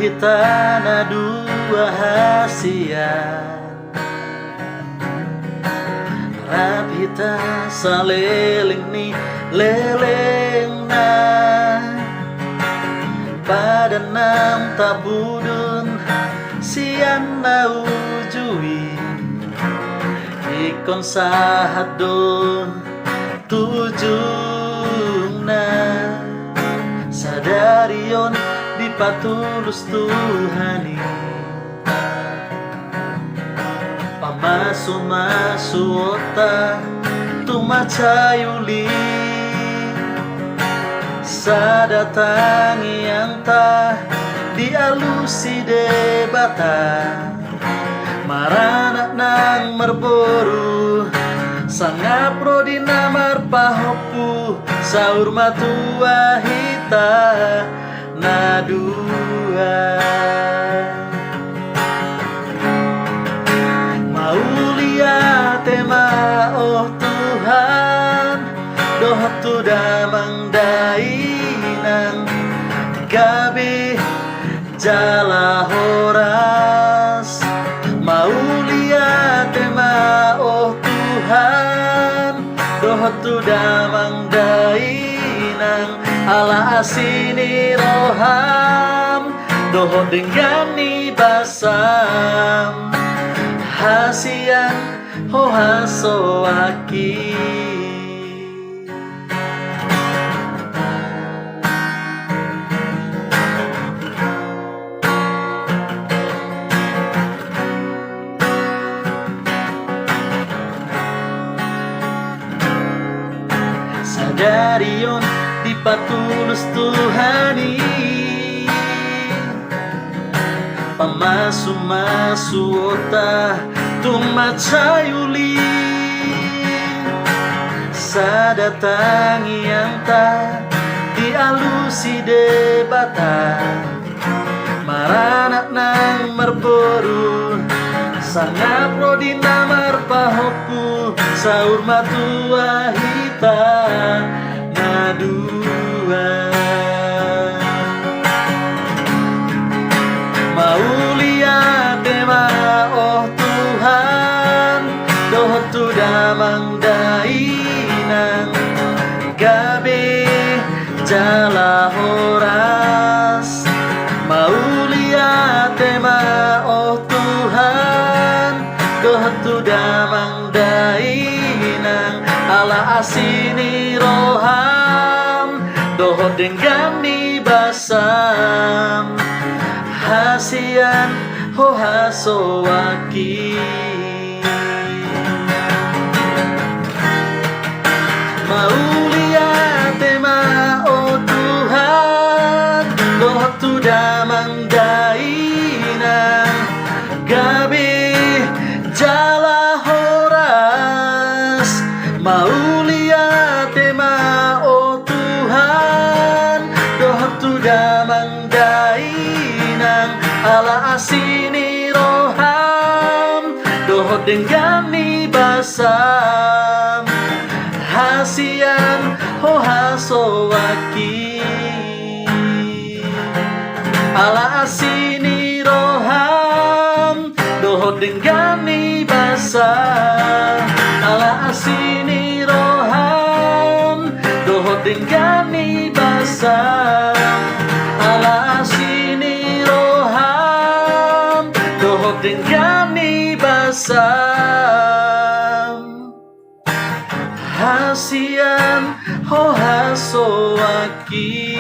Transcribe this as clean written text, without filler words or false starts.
hitana dua hasian rap hita saleling ni leleng na pada nam tabudun sian na ujui ikon sahado tujung na sadarion dipatulus Tuhani pamasu-masu ota tumacayuli sadatangi yang ta dialusi debata maranak nang merboru sanga prodi namar pahopu saur matua hita nadua maulia tema oh Tuhan doh tu damang dainang gabi jala horas maulia tema oh Tuhan doh tu damang dainang ala asini roham doh denggani basam hasian ho hasoaki sadarion dipatulus Tuhani pamasu-masu ota tumacayuli sadatangi yang ta dialusi debata maranak nang merboru sanga prodi namar pahopu saur matua hita nadua maulia tema oh Tuhan doh tu damang dainang gabe jala horas maulia tema oh Tuhan doh tu damang dainang ala asini roham doh denggani basam hasian ho hasoaki maulia tema oh Tuhan doh tu damang dainang gabi jala horas maulia tema oh Tuhan doh tu damang dainang ala asini roham doh denggani basam hasian ho hasoaki ala asini roham doh denggani basam ala asini roham doh denggani basam ala asini roham doh denggani basam hasian ho hasoaki